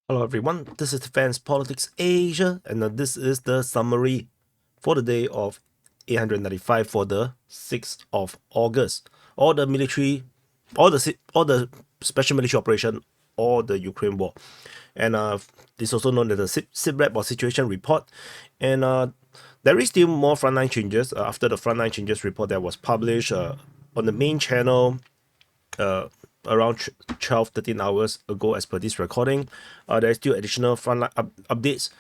Hello everyone, this is Defense Politics Asia, and this is the summary for the day of 895 for the 6th of August. All the special military operation, all the Ukraine war, and this is also known as the SITREP or situation report, and there is still more frontline changes after the frontline changes report that was published on the main channel around 12-13 hours ago as per this recording. There is still additional frontline updates.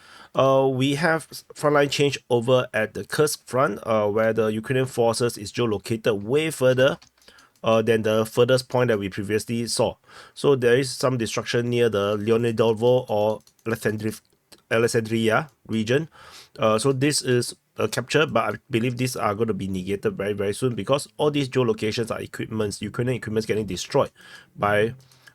We have frontline change over at the Kursk front, where the Ukrainian forces is geolocated way further than the furthest point that we previously saw. So there is some destruction near the Leonidovo or Alexandria region. So this is a capture, but I believe these are going to be negated very, very soon because all these geolocations are Ukrainian equipments getting destroyed by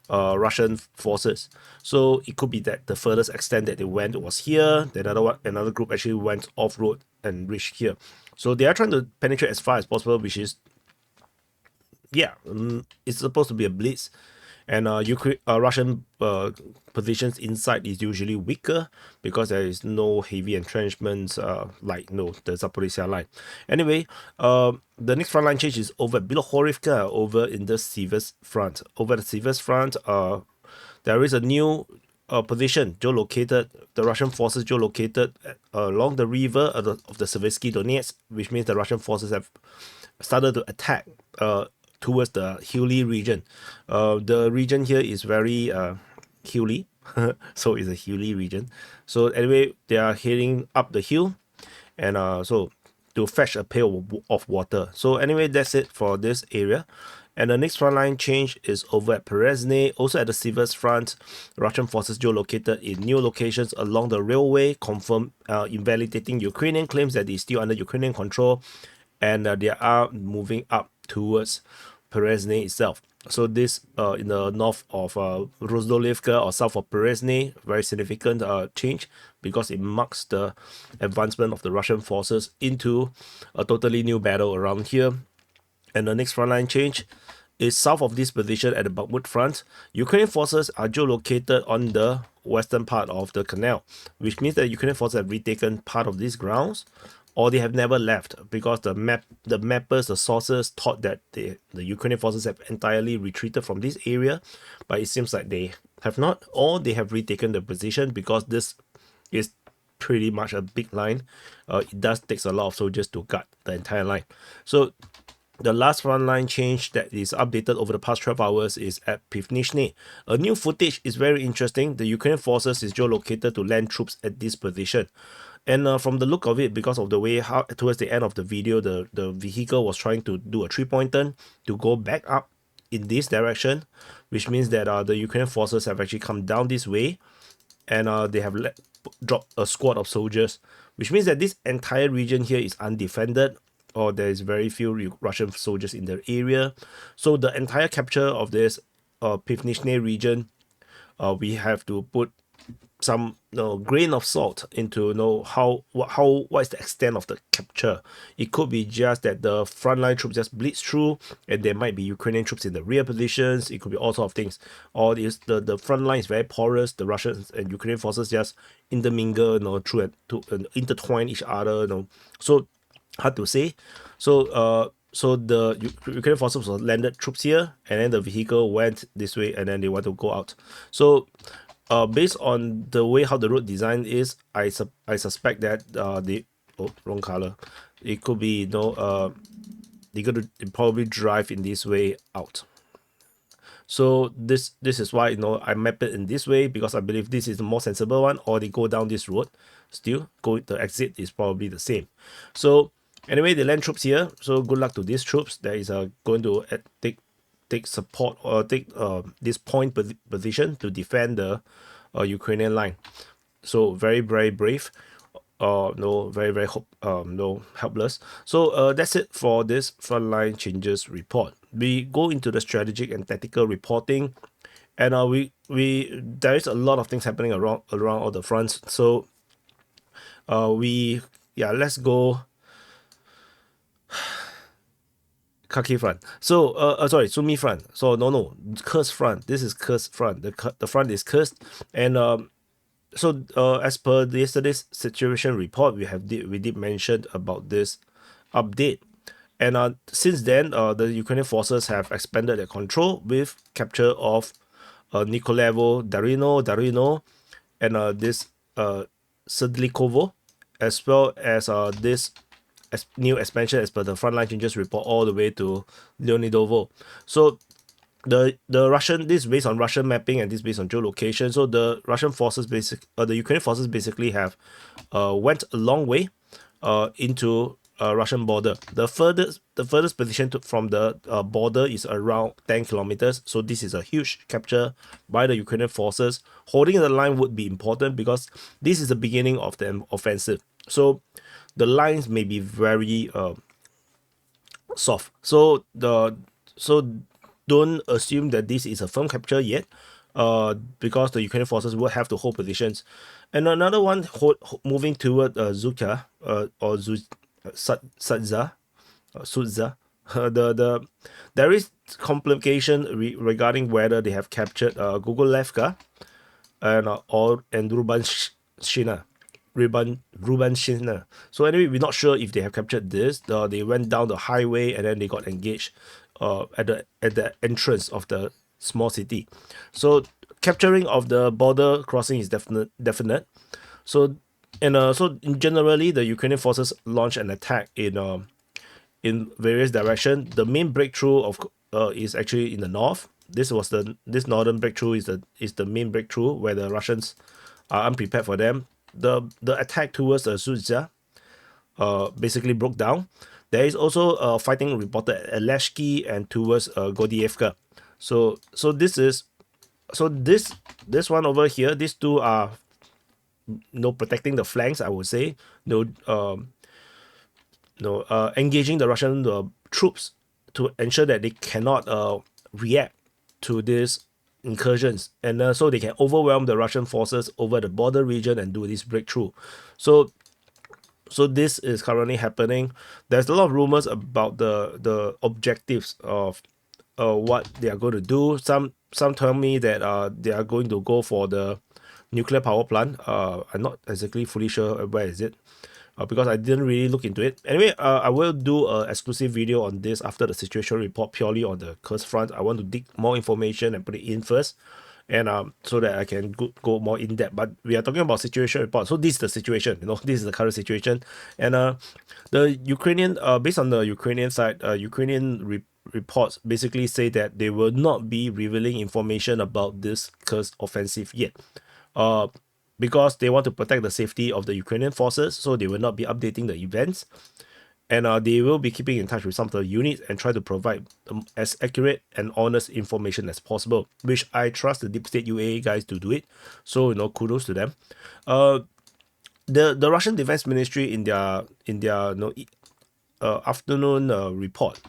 Russian forces. So it could be that the furthest extent that they went was here. Then another group actually went off road and reached here. So they are trying to penetrate as far as possible, which is it's supposed to be a blitz, and Russian positions inside is usually weaker because there is no heavy entrenchments like the Zaporizhia line. Anyway, the next front line change is over at Bilohorivka, over in the Sivas front. Over the Sivas front, there is a new position geolocated. The Russian forces geolocated along the river of the Seversky Donetsk, which means the Russian forces have started to attack towards the hilly region. The region here is very hilly, so it's a hilly region. So anyway, they are heading up the hill, and so to fetch a pail of water. So anyway, that's it for this area. And the next front line change is over at Perezhny, also at the Sivas front. Russian forces geolocated in new locations along the railway, confirm invalidating Ukrainian claims that it's still under Ukrainian control, and they are moving up towards Perezhny itself. So this in the north of Rozdolivka or south of Perezhny, very significant change because it marks the advancement of the Russian forces into a totally new battle around here. And the next frontline change is south of this position at the Bakhmut front. Ukrainian forces are geolocated on the western part of the canal, which means that Ukrainian forces have retaken part of these grounds, or they have never left because the mappers, the sources thought that the Ukrainian forces have entirely retreated from this area, but it seems like they have not, or they have retaken the position because this is pretty much a big line. It does take a lot of soldiers to guard the entire line. So the last frontline change that is updated over the past 12 hours is at Pivnishny. A new footage is very interesting. The Ukrainian forces is geolocated to land troops at this position. And from the look of it, because of the way how towards the end of the video, the vehicle was trying to do a 3-point turn to go back up in this direction, which means that the Ukrainian forces have actually come down this way, and they have dropped a squad of soldiers, which means that this entire region here is undefended, or there is very few Russian soldiers in the area. So the entire capture of this Pivnishny region, we have to put some grain of salt into what is the extent of the capture. It could be just that the frontline troops just blitz through, and there might be Ukrainian troops in the rear positions. It could be all sorts of things. Or is the front line is very porous. The Russians and Ukrainian forces just intermingle, through and to intertwine each other. So hard to say. So the Ukrainian forces landed troops here, and then the vehicle went this way, and then they want to go out. So based on the way how the road design is, I suspect that wrong color. It could be they're going to probably drive in this way out. So this is why I map it in this way, because I believe this is the more sensible one, or they go down this road. Still, the exit is probably the same. So anyway, they land troops here. So good luck to these troops that is going to take support or take this point position to defend the Ukrainian line. So very, very brave. Very, very helpless. So that's it for this frontline changes report. We go into the strategic and tactical reporting, and there is a lot of things happening around all the fronts. So let's go. Kharkiv front. So sorry, Sumy front. So no, Kursk front. This is Kursk front. The front is Kursk, and as per yesterday's situation report, we did mention about this update, and since then, the Ukrainian forces have expanded their control with capture of Nikolevo, Darino, and this Sedlikovo, as well as this new expansion as per the frontline changes report all the way to Leonidovo. So the Russian, this is based on Russian mapping and this is based on geolocation. So the the Ukrainian forces basically have went a long way into Russian border. The furthest position from the border is around 10 kilometers. So this is a huge capture by the Ukrainian forces. Holding the line would be important because this is the beginning of the offensive. So the lines may be very soft. So don't assume that this is a firm capture yet, because the Ukrainian forces will have to hold positions. And another one moving toward Zuka or Sudza. There is complication regarding whether they have captured Gogolevka and Rubanshina. So anyway, we're not sure if they have captured this. They went down the highway and then they got engaged at the entrance of the small city. So capturing of the border crossing is definite. So generally the Ukrainian forces launch an attack in various directions. The main breakthrough is actually in the north. This northern breakthrough is the main breakthrough where the Russians are unprepared for them. The attack towards Suzia basically broke down. There is also fighting reported at Leshki and towards Godievka. So this one over here, these two are protecting the flanks, I would say. Engaging the Russian troops to ensure that they cannot react to these incursions, and so they can overwhelm the Russian forces over the border region and do this breakthrough. So this is currently happening. There's a lot of rumors about the objectives of what they are going to do. Some tell me that they are going to go for the nuclear power plant. I'm not exactly fully sure where is it, because I didn't really look into it. Anyway, I will do an exclusive video on this after the situation report, purely on the KURSK front. I want to dig more information and put it in first, and so that I can go more in depth. But we are talking about situation report, so this is the situation. This is the current situation, and the Ukrainian, based on the Ukrainian side, Ukrainian reports basically say that they will not be revealing information about this KURSK offensive yet. Because they want to protect the safety of the Ukrainian forces, so they will not be updating the events. And they will be keeping in touch with some of the units and try to provide as accurate and honest information as possible, which I trust the Deep State UAA guys to do it. So, kudos to them. The Russian Defense Ministry in their afternoon report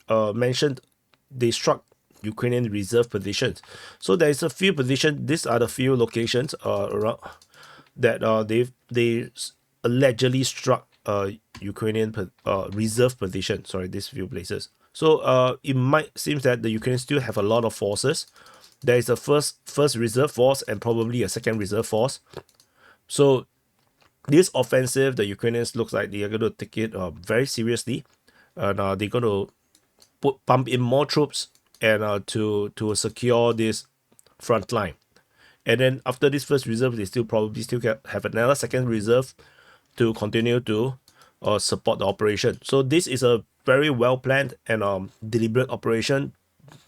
mentioned they struck Ukrainian reserve positions. So there is a few positions. These are the few locations around that they allegedly struck Ukrainian reserve position. Sorry, these few places. So it might seem that the Ukrainians still have a lot of forces. There is a first reserve force and probably a second reserve force. So this offensive, the Ukrainians looks like they are going to take it very seriously, and they're going to pump in more troops and to secure this front line. And then after this first reserve, they probably still have another second reserve to continue to support the operation. So this is a very well planned and deliberate operation.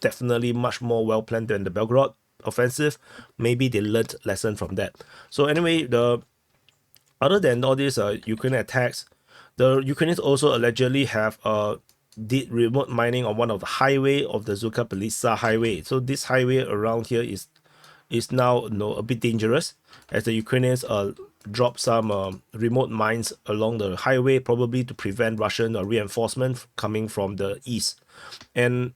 Definitely much more well planned than the Belgorod offensive. Maybe they learned lesson from that. So anyway, other than all these Ukrainian attacks, the Ukrainians also allegedly have did remote mining on one of the highway of the Zuka Pelitsa highway. So this highway around here is now a bit dangerous, as the Ukrainians dropped some remote mines along the highway, probably to prevent Russian reinforcement coming from the east. And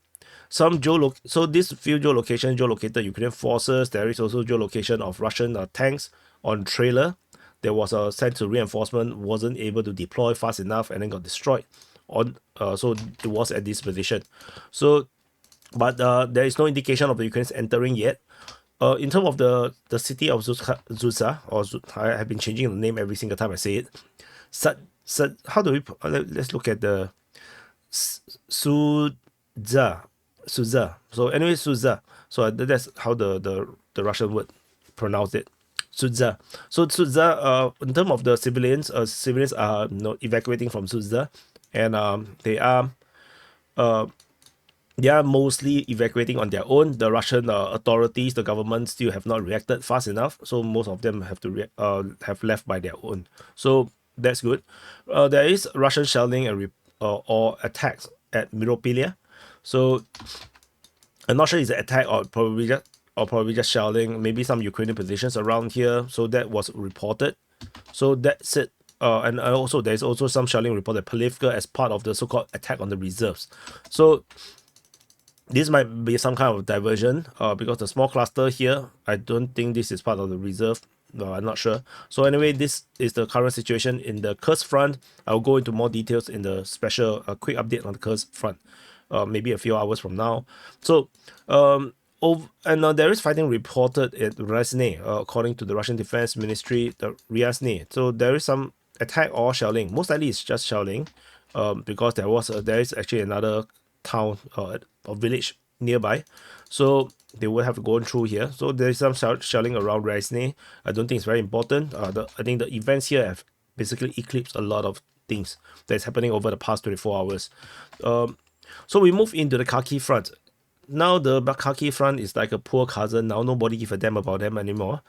some so this few geolocated Ukrainian forces. There is also geolocation of Russian tanks on trailer. There was a sent to reinforcement, wasn't able to deploy fast enough, and then got destroyed. So it was at this position. So, but there is no indication of the Ukrainians entering yet. In terms of the city of Zuza, I have been changing the name every single time I say it. How do we, let's look at the Suza. So anyway, Suza. So that's how the Russian word pronounce it. Suza. So Suza, in terms of the civilians, civilians are evacuating from Suza, and they are mostly evacuating on their own. The Russian authorities, the government, still have not reacted fast enough, so most of them have to have left by their own. So that's good. There is Russian shelling and or attacks at Miropilia. So I'm not sure it's an attack or probably just shelling. Maybe some Ukrainian positions around here. So that was reported. So that's it. And also there's also some shelling reported at Polivka as part of the so-called attack on the reserves. So this might be some kind of diversion because the small cluster here, I don't think this is part of the reserve. No, I'm not sure. So anyway, this is the current situation in the Kursk front. I'll go into more details in the special quick update on the Kursk front, maybe a few hours from now. So there is fighting reported at Ryazny, according to the Russian Defense Ministry, the Ryazny. So there is some attack or shelling. Most likely it's just shelling, because there is actually another town or village nearby, so they will have gone through here. So there is some shelling around Ryazny. I don't think it's very important. I think the events here have basically eclipsed a lot of things that's happening over the past 24 hours. So we move into the Kharkiv front. Now the Kharkiv front is like a poor cousin. Now nobody give a damn about them anymore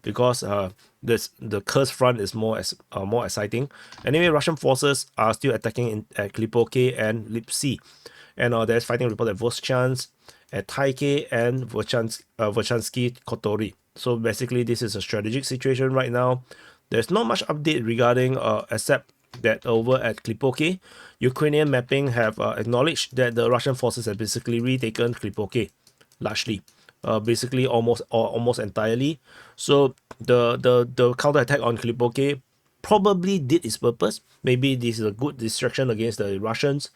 because the Kursk front is more exciting. Anyway, Russian forces are still attacking at Klipoke and Lipsy. And there's fighting report at Voschansk, at Taike, and Volchansky Kotori. So basically, this is a strategic situation right now. There's not much update regarding except that over at Klipoke, Ukrainian mapping have acknowledged that the Russian forces have basically retaken Klipoke, largely, basically almost entirely. So the counterattack on Klipoke probably did its purpose. Maybe this is a good distraction against the Russians,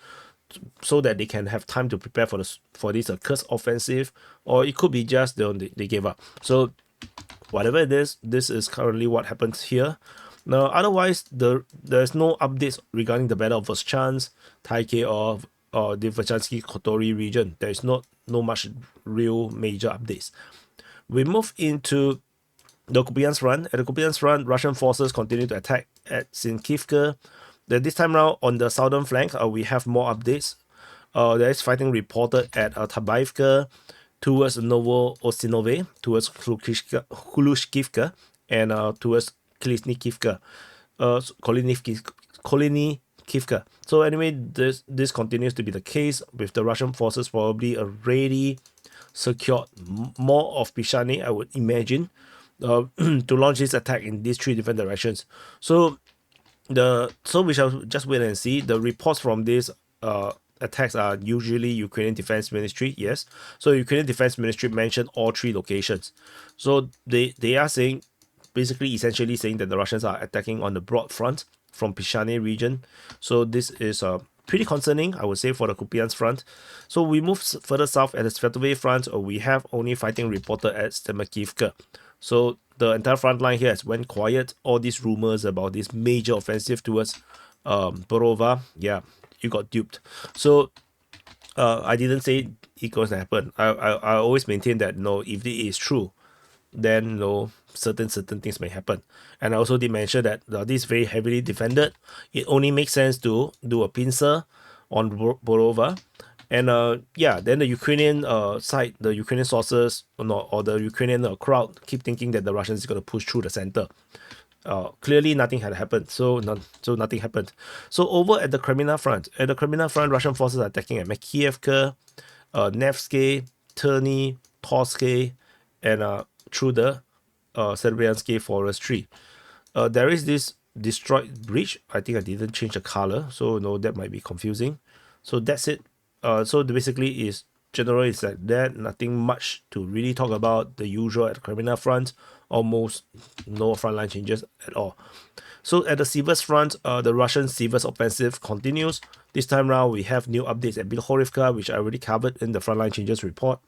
so that they can have time to prepare for this Kursk offensive, or it could be just they gave up. So whatever it is, this is currently what happens here. Now, otherwise, there's no updates regarding the Battle of Voschansk, Taike, or the Volchansky Kotori region. There is not much real major updates. We move into the Kupiansk front. At the Kupiansk front, Russian forces continue to attack at Sinkivka. This time around, on the southern flank, we have more updates. There is fighting reported at Tabaivka, towards Novo-Osinove, towards Khlushkivka, and towards Kolynivkivka. So anyway, this continues to be the case, with the Russian forces probably already secured more of Pishani, I would imagine, to launch this attack in these three different directions. So we shall just wait and see. The reports from these attacks are usually Ukrainian Defense Ministry, yes. So Ukrainian Defense Ministry mentioned all three locations. So they are saying, basically essentially saying that the Russians are attacking on the broad front from Pishane region. So this is pretty concerning, I would say, for the Kupiansk front. So we move further south at the Svetove front, we have only fighting reported at Stemakivka. So the entire front line here has went quiet. All these rumors about this major offensive towards Borova, yeah, you got duped. So I didn't say it going to happen. I always maintain that no, if it is true, then no, certain things may happen. And I also did mention that this is very heavily defended. It only makes sense to do a pincer on Borova. And then the Ukrainian side, the Ukrainian sources or the Ukrainian crowd keep thinking that the Russians is going to push through the center. Clearly nothing had happened, so nothing happened. So over at the Kremina front, Russian forces are attacking at Makievka, Nevsky, Terny, Torske, and through the Serbiansky forestry. There is this destroyed bridge. I think I didn't change the color, so no, that might be confusing. So that's it. So basically is generally it's like that. Nothing much to really talk about. The usual at the Kremina front. Almost no frontline changes at all. So at the Sivers front, the Russian Sivers offensive continues. This time round, we have new updates at Bilhorivka, which I already covered in the frontline changes report.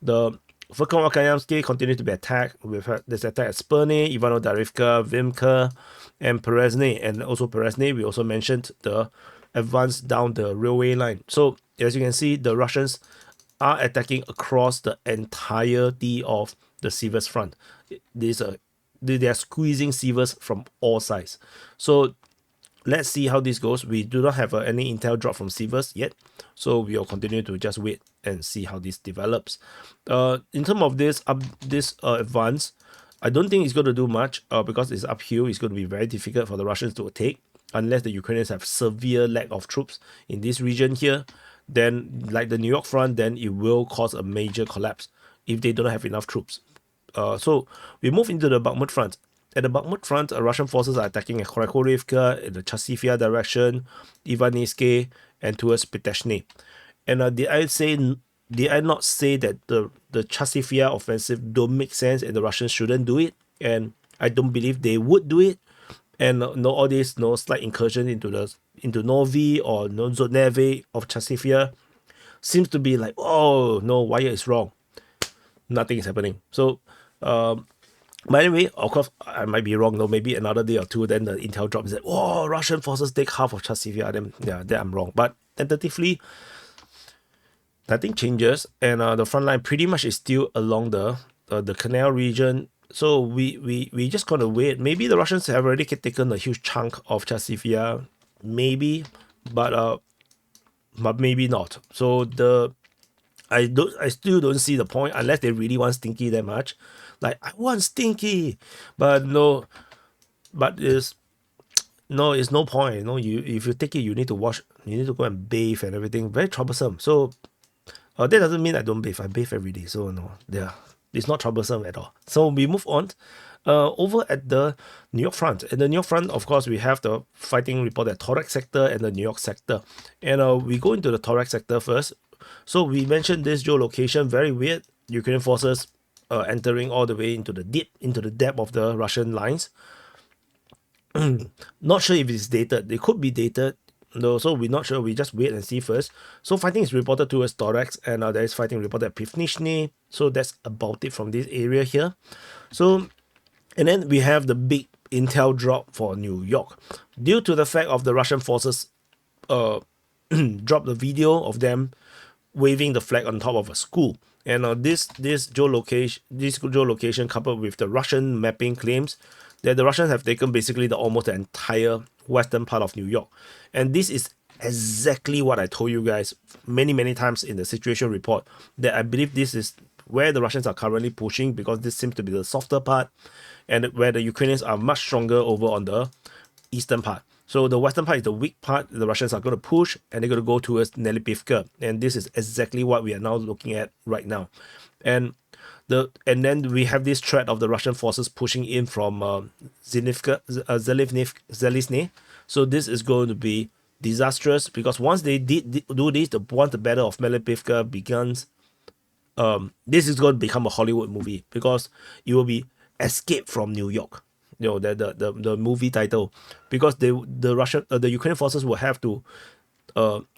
The Volkan continue to be attacked. We've had this attack at Sperne, Ivano-Darivka, Vimka, and Perezne. And also Perezne, we also mentioned the advance down the railway line. So as you can see, the Russians are attacking across the entirety of the Sivers front. They are squeezing Sivers from all sides. So let's see how this goes. We do not have any intel drop from Sivers yet, so we'll continue to just wait and see how this develops. In terms of this advance, I don't think it's going to do much because it's uphill. It's going to be very difficult for the Russians to take unless the Ukrainians have severe lack of troops in this region here. Then, like the New York front, then it will cause a major collapse if they don't have enough troops. So we move into the Bakhmut front. At the Bakhmut front, Russian forces are attacking at Khorakhorivka in the Chasivya direction, Ivaniske, and towards Piteshne. And did I not say that the Chasivya offensive don't make sense and the Russians shouldn't do it? And I don't believe they would do it. And all this slight incursion into Novi or Zotneve of Chasivya seems to be like, oh no, wire is wrong. Nothing is happening. So but anyway, of course, I might be wrong though. Maybe another day or two, then the intel drops that, oh, Russian forces take half of Chasivya. Then yeah, then I'm wrong. But tentatively, nothing changes, and the front line pretty much is still along the canal region. So we just gotta wait. Maybe the Russians have already taken a huge chunk of Chasivya, maybe, but maybe not. So I still don't see the point unless they really want Stinky that much. Like, I want Stinky, but no, it's no point. If you take it, you need to wash, you need to go and bathe and everything. Very troublesome. So that doesn't mean I don't bathe. I bathe every day. So no, yeah, it's not troublesome at all. So we move on. Over at the New York front. At the New York front, of course, we have the fighting report at Thorax sector and the New York sector. And we go into the Thorax sector first. So we mentioned this geolocation, very weird. Ukrainian forces entering all the way into the depth of the Russian lines. Not sure if it's dated. They could be dated. No, so we're not sure. We just wait and see first. So fighting is reported towards Thorax, and there is fighting reported at Pivnishny. So that's about it from this area here. So, and then we have the big intel drop for New York. Due to the fact of the Russian forces dropped the video of them waving the flag on top of a school. And this geolocation coupled with the Russian mapping claims that the Russians have taken basically almost the entire western part of New York. And this is exactly what I told you guys many times in the situation report, that I believe this is where the Russians are currently pushing, because this seems to be the softer part, and where the Ukrainians are much stronger over on the eastern part. So the western part is the weak part. The Russians are going to push, and they're going to go towards Nelipivka, and this is exactly what we are now looking at right now. And then we have this threat of the Russian forces pushing in from Zelizny. So this is going to be disastrous, because once they do this, once the battle of Melipivka begins, this is going to become a Hollywood movie, because it will be Escape from New York. The movie title, because the Ukrainian forces will have to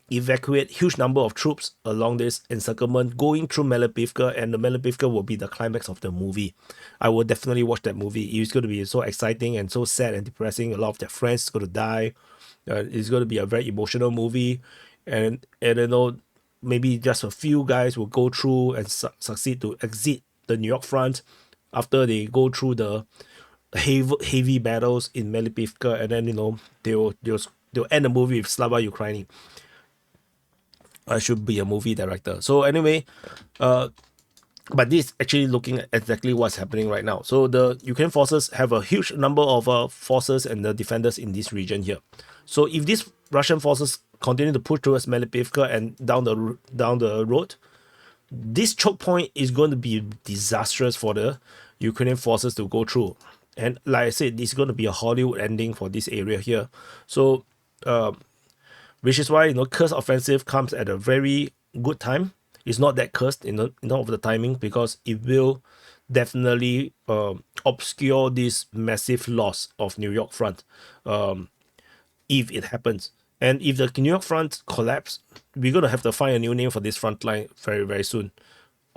evacuate huge number of troops along this encirclement going through Melipivka, and the Melipivka will be the climax of the movie. I will definitely watch that movie. It's going to be so exciting and so sad and depressing. A lot of their friends are going to die. It's going to be a very emotional movie, and maybe just a few guys will go through and succeed to exit the New York front after they go through the heavy battles in Melipivka, and then they'll end the movie with Slava Ukraini. I should be a movie director. So anyway, but this is actually looking at exactly what's happening right now. So the Ukrainian forces have a huge number of forces and the defenders in this region here. So if these Russian forces continue to push towards Melipivka and down the road, this choke point is going to be disastrous for the Ukrainian forces to go through. And like I said, this is going to be a Hollywood ending for this area here. So, which is why Kursk offensive comes at a very good time. It's not that cursed in terms of the timing, because it will definitely obscure this massive loss of New York front if it happens. And if the New York front collapse, we're going to have to find a new name for this front line very soon.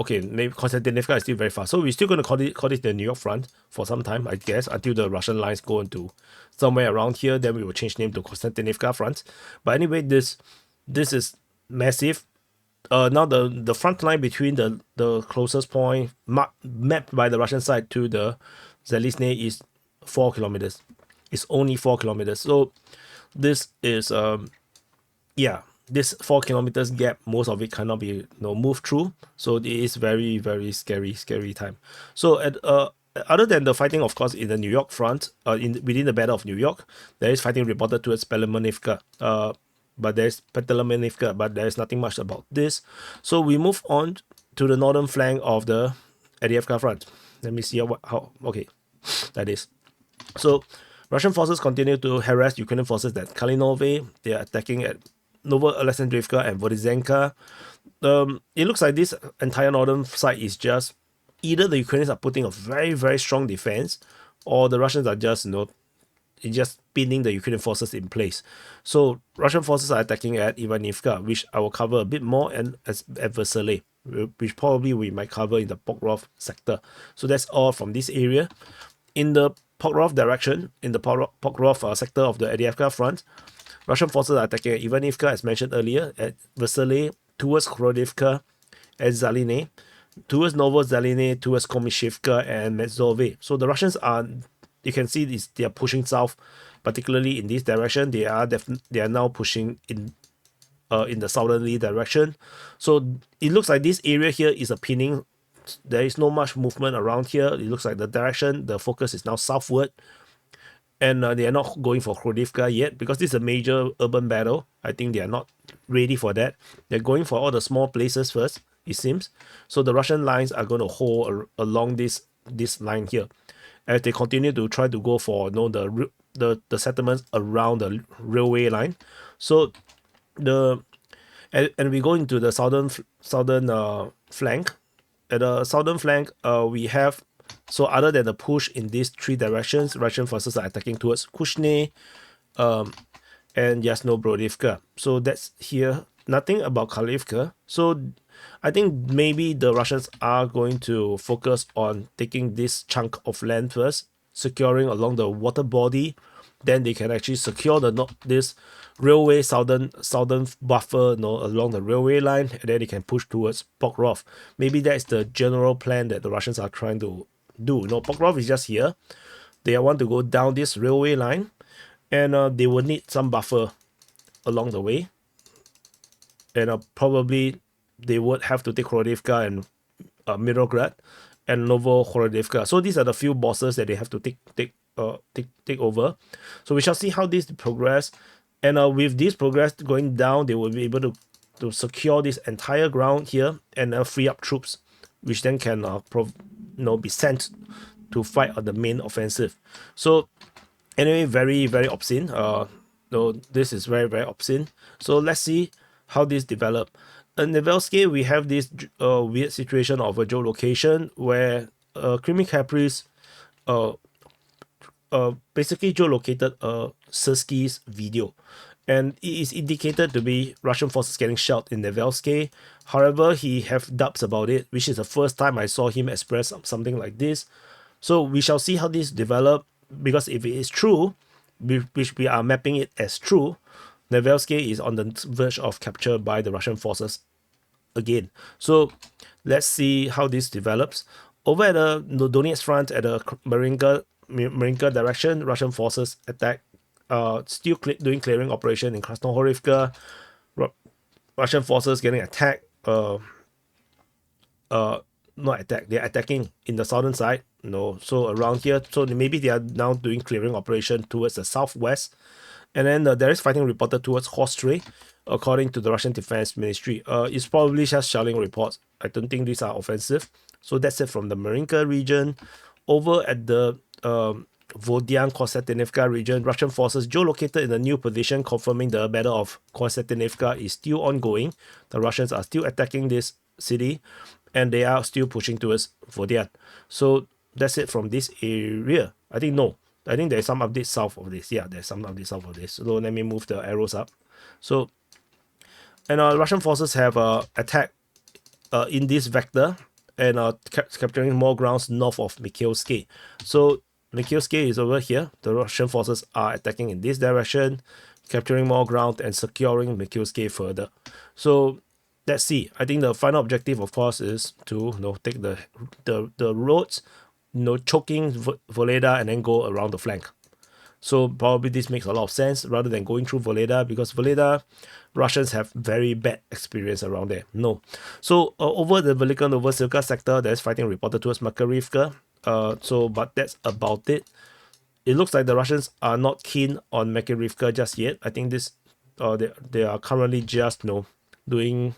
okay, maybe Konstantinivka is still very far. So we're still going to call it the New York front for some time, I guess, until the Russian lines go into somewhere around here. Then we will change name to Konstantinivka front. But anyway, this is massive. Now the front line between the closest point mapped by the Russian side to the Zelizny is 4 kilometers. It's only 4 kilometers. So this is yeah, this 4 kilometers gap, most of it cannot be moved through. So it is very, very scary time. So at other than the fighting, of course, in the New York front, within the Battle of New York, there is fighting reported towards Pelemenivka. But there's nothing much about this. So we move on to the northern flank of the Adiyevka front. Let me see how okay, that is. So Russian forces continue to harass Ukrainian forces at Kalinove. They are attacking at Novo-Alexandrivka and Vodizenka. It looks like this entire northern side is just either the Ukrainians are putting a very, very strong defense, or the Russians are just just pinning the Ukrainian forces in place. So Russian forces are attacking at Ivanivka, which I will cover a bit more, and at Versailles, which probably we might cover in the Pokrov sector. So that's all from this area. In the Pokrov direction, in the Pokrov sector of the Adiyevka front, Russian forces are attacking at Ivanivka, as mentioned earlier, at Versailles, towards Khorodivka, at Zaliny, towards Novo-Zaliny, towards Komishivka and Medzove. So the Russians are, you can see this, they are pushing south, particularly in this direction. They are now pushing in the southerly direction. So it looks like this area here is a pinning. There is not much movement around here. It looks like the focus is now southward. And they are not going for Khorodivka yet because this is a major urban battle. I think they are not ready for that. They're going for all the small places first, it seems. So the Russian lines are going to hold along this line here, as they continue to try to go for the settlements around the railway line. So and we go into the southern flank. At the southern flank, we have, so other than the push in these three directions, Russian forces are attacking towards Kushne and Yasno-Brodivka. So that's here. Nothing about Kharkivka. So I think maybe the Russians are going to focus on taking this chunk of land first, securing along the water body. Then they can actually secure this railway southern buffer along the railway line, and then they can push towards Pokrov. Maybe that's the general plan that the Russians are trying to do. Pokrov is just here. They want to go down this railway line, and they will need some buffer along the way. And probably they would have to take Khorodivka and Mirograd and Novo-Khorodivka. So these are the few bosses that they have to take over. So we shall see how this progress. And with this progress going down, they will be able to secure this entire ground here and free up troops, which then can be sent to fight on the main offensive. So anyway, very, very obscene. This is very, very obscene. So let's see how this develop. In Nevelsky, we have this weird situation of a geolocation where Creamy Caprice basically geolocated Sersky's video, and it is indicated to be Russian forces getting shelled in Nevelsky. However, he have doubts about it, which is the first time I saw him express something like this. So we shall see how this develop, because if it is true, which we are mapping it as true, Nevelsky is on the verge of capture by the Russian forces again. So let's see how this develops. Over at the Donetsk front, at the Marinka direction, Russian forces attack, still doing clearing operation in Krasnohorivka. Russian forces getting attacked, not attacked, they're attacking in the southern side, so around here. So maybe they are now doing clearing operation towards the southwest. And then there is fighting reported towards Khostry, according to the Russian Defense Ministry. It's probably just shelling reports. I don't think these are offensive. So that's it from the Marinka region. Over at the Vodian-Konstantinivka region, Russian forces geolocated in a new position, confirming the Battle of Konstantinivka is still ongoing. The Russians are still attacking this city, and they are still pushing towards Vodian. So that's it from this area. I think there's some updates south of this. Yeah, there's some updates south of this. So let me move the arrows up. So, and Russian forces have attacked in this vector. and capturing more grounds north of KURSK-ing. So KURSK-ing is over here. The Russian forces are attacking in this direction, capturing more ground and securing KURSK-ing further. So let's see. I think the final objective, of course, is to take the roads, choking Voleda and then go around the flank. So probably this makes a lot of sense rather than going through Voleda, because Voleda, Russians have very bad experience around there. No. So over the Velika Novosilka sector, there's fighting reported towards Makarivka. But that's about it. It looks like the Russians are not keen on Makarivka just yet. I think this they are currently just doing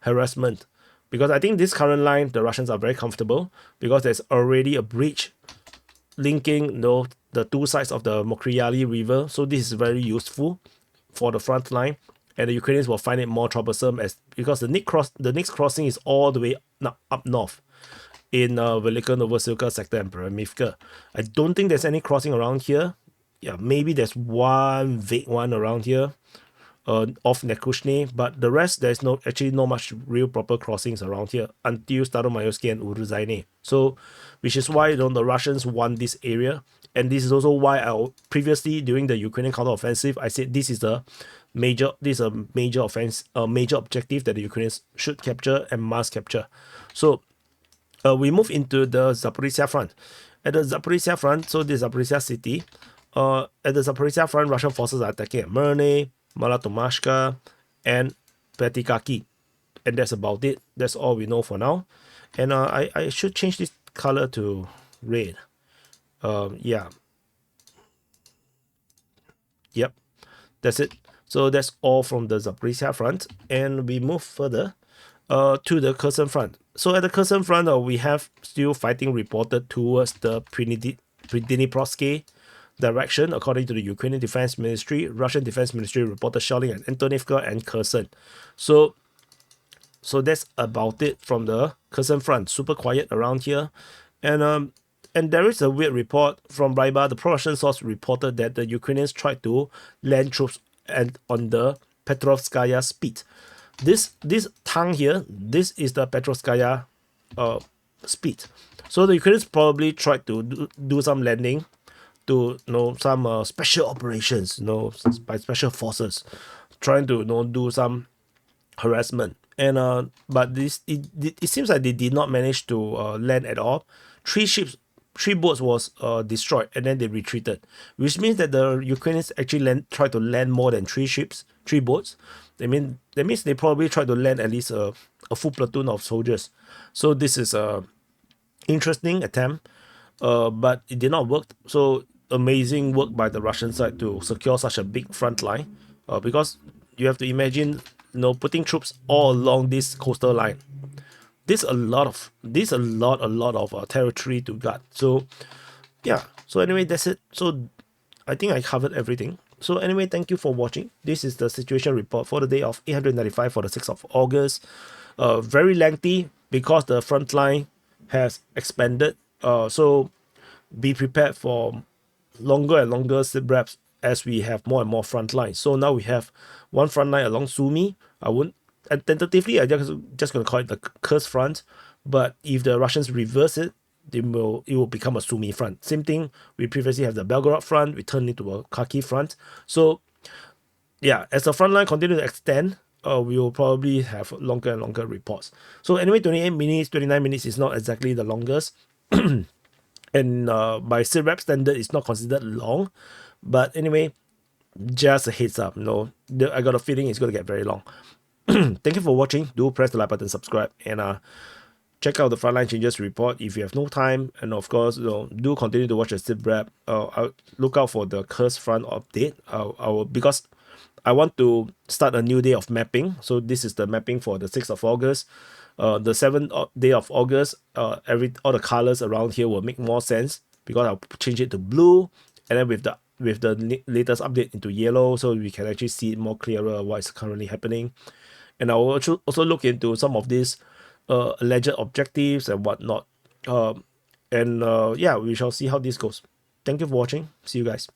harassment, because I think this current line the Russians are very comfortable because there's already a bridge linking the two sides of the Mokryali River. So this is very useful for the front line, and the Ukrainians will find it more troublesome because the next crossing is all the way up north in Velika Novosilka sector and Peremirivka. I don't think there's any crossing around here. Yeah, maybe there's one vague one around here off Nekushny, but the rest there's actually not much real proper crossings around here until Staromayorsky and Uruzhaine. So which is why the Russians want this area, and this is also why previously during the Ukrainian counteroffensive I said this is a major objective that the Ukrainians should capture and must capture. So we move into the Zaporizhia front. At the Zaporizhia front, so this Zaporizhia city, at the Zaporizhia front, Russian forces are attacking at Myrny, Malatomashka, and Petikaki. And that's about it. That's all we know for now. And I should change this color to red. Yeah. Yep. That's it. So that's all from the Zaporizhia front. And we move further to the Kherson front. So at the Kherson front, we have still fighting reported towards the Pridniprovsky direction. According to the Ukrainian Defense Ministry, Russian Defense Ministry reported shelling at Antonivka and Kherson. So that's about it from the Kherson front. Super quiet around here. And there is a weird report from Ryba. The pro-Russian source reported that the Ukrainians tried to land troops on the Petrovskaya spit. This tongue here, this is the Petrovskaya spit. So the Ukrainians probably tried to do some landing to some special operations, by special forces, trying to do some harassment. And but it seems like they did not manage to land at all. Three boats was destroyed, and then they retreated, which means that the Ukrainians actually tried to land more than three boats. That means they probably tried to land at least a full platoon of soldiers. So this is a interesting attempt, but it did not work. So amazing work by the Russian side to secure such a big front line, because you have to imagine putting troops all along this coastal line. This a lot of territory to guard. So yeah, so anyway, that's it. So I think I covered everything. So anyway, thank you for watching. This is the situation report for the day of 895 for the 6th of August. Very lengthy because the front line has expanded. So be prepared for longer and longer SITREPs as we have more and more front lines. So now we have one front line along Sumy. And tentatively, I just going to call it the Kursk front. But if the Russians reverse it, it will become a Sumy front. Same thing, we previously have the Belgorod front, we turned into a Kharkiv front. So yeah, as the front line continue to extend, we will probably have longer and longer reports. So anyway, 28 minutes, 29 minutes is not exactly the longest. And by SITREP standard, it's not considered long. But anyway, just a heads up. I got a feeling it's going to get very long. Thank you for watching. Do press the like button, subscribe, and check out the frontline changes report if you have no time. And of course, do continue to watch the SITREP. I'll look out for the Kursk front update. Because I want to start a new day of mapping. So this is the mapping for the 6th of August. The 7th day of August, all the colors around here will make more sense because I'll change it to blue, and then with the latest update into yellow, so we can actually see it more clearer what is currently happening. And I will also look into some of these alleged objectives and whatnot. Yeah, we shall see how this goes. Thank you for watching. See you guys.